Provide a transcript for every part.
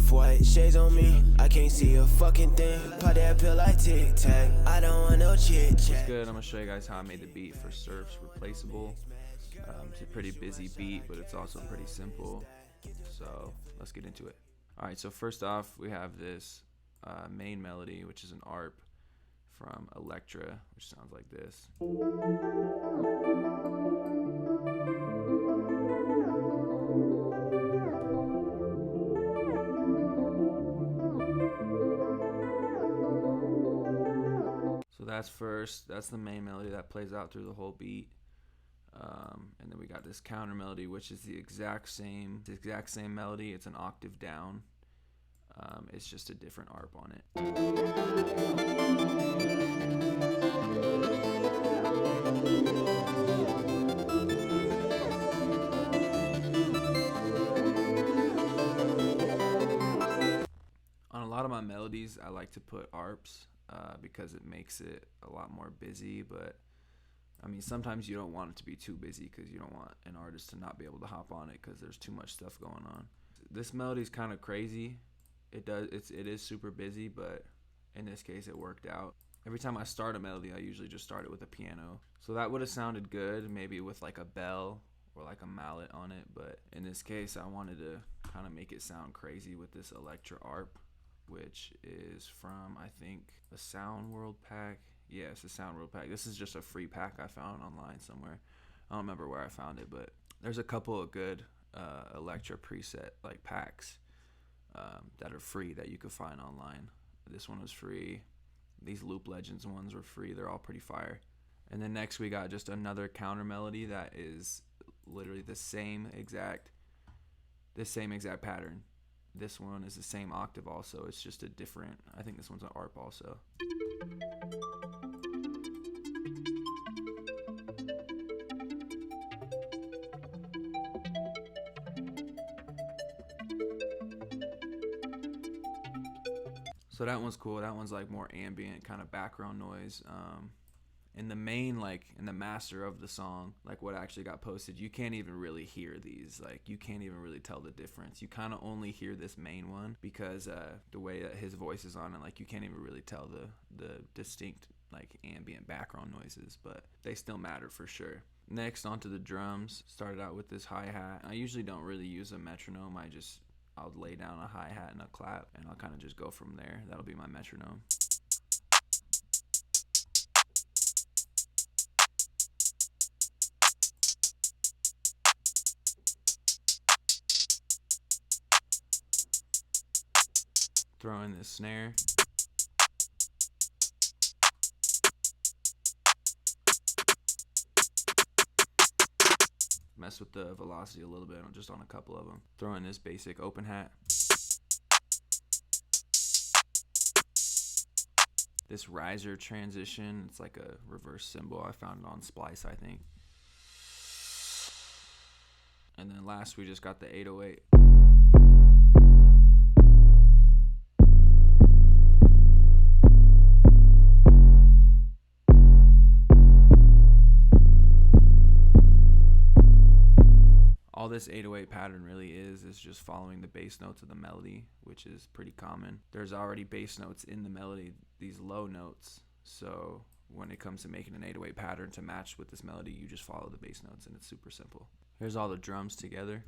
off-white shades on me. I can't see a fucking thing. Pop that pill like tic-tac. I don't want no chit-chat. It's good. I'm gonna show you guys how I made the beat for Surf's Replaceable. It's a pretty busy beat, but it's also pretty simple. So let's get into it. All right, so first off, we have this main melody, which is an ARP from Electra, which sounds like this. So that's first. That's the main melody that plays out through the whole beat. And then we got this counter melody, which is the exact same melody. It's an octave down. It's just a different ARP on it. On a lot of my melodies, I like to put ARPs because it makes it a lot more busy, but I mean, sometimes you don't want it to be too busy because you don't want an artist to not be able to hop on it because there's too much stuff going on. This melody is kind of crazy. It is super busy, but in this case, it worked out. Every time I start a melody, I usually just start it with a piano. So that would have sounded good, maybe with like a bell or like a mallet on it. But in this case, I wanted to kind of make it sound crazy with this Electra ARP, which is from, I think, a Sound World pack. Yeah, it's a Sound World pack. This is just a free pack I found online somewhere. I don't remember where I found it, but there's a couple of good Electra preset like packs that are free that you could find online. This one was free. These Loop Legends ones were free. They're all pretty fire. And then next we got just another counter melody that is literally the same exact pattern. This one is the same octave also. It's just a different, I think this one's an ARP also. So that one's cool. That one's like more ambient kind of background noise. In the main, like in the master of the song, like what actually got posted, you can't even really hear these. Like you can't even really tell the difference. You kind of only hear this main one because the way that his voice is on it, like you can't even really tell the distinct like ambient background noises, but they still matter for sure. Next, onto the drums. Started out with this hi-hat. I usually don't really use a metronome. I'll lay down a hi-hat and a clap, and I'll kind of just go from there. That'll be my metronome. Throw in this snare. Mess with the velocity a little bit, just on a couple of them. Throw in this basic open hat. This riser transition, it's like a reverse cymbal. I found it on Splice, I think. And then last, we just got the 808. All this 808 pattern really is just following the bass notes of the melody, which is pretty common. There's already bass notes in the melody, these low notes. So when it comes to making an 808 pattern to match with this melody, you just follow the bass notes, and it's super simple. Here's all the drums together.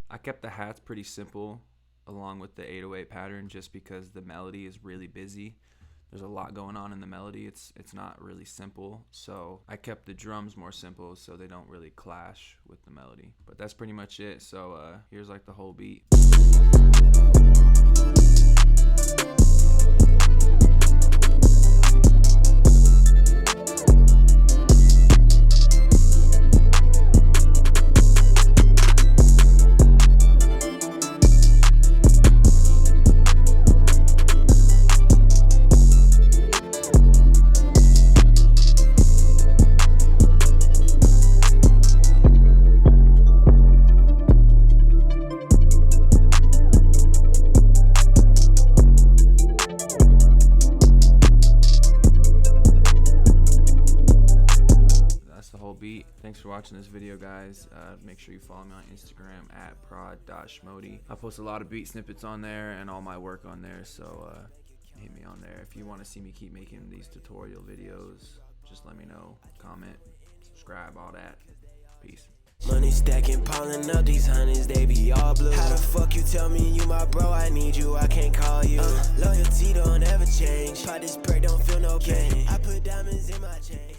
I kept the hats pretty simple along with the 808 pattern just because the melody is really busy. There's a lot going on in the melody. It's not really simple. So I kept the drums more simple so they don't really clash with the melody. But that's pretty much it. So here's like the whole beat. whole beat. Thanks for watching this video, guys. Make sure you follow me on Instagram at prod.schmody. I post a lot of beat snippets on there and all my work on there, so hit me on there. If you want to see me keep making these tutorial videos, just let me know. Comment, subscribe, all that. Peace. Money stacking, piling up these hundreds, they be all blue. How the fuck you tell me you my bro, I need you, I can't call you. Loyalty don't ever change. Pop this perk, don't feel no pain. I put diamonds in my chain.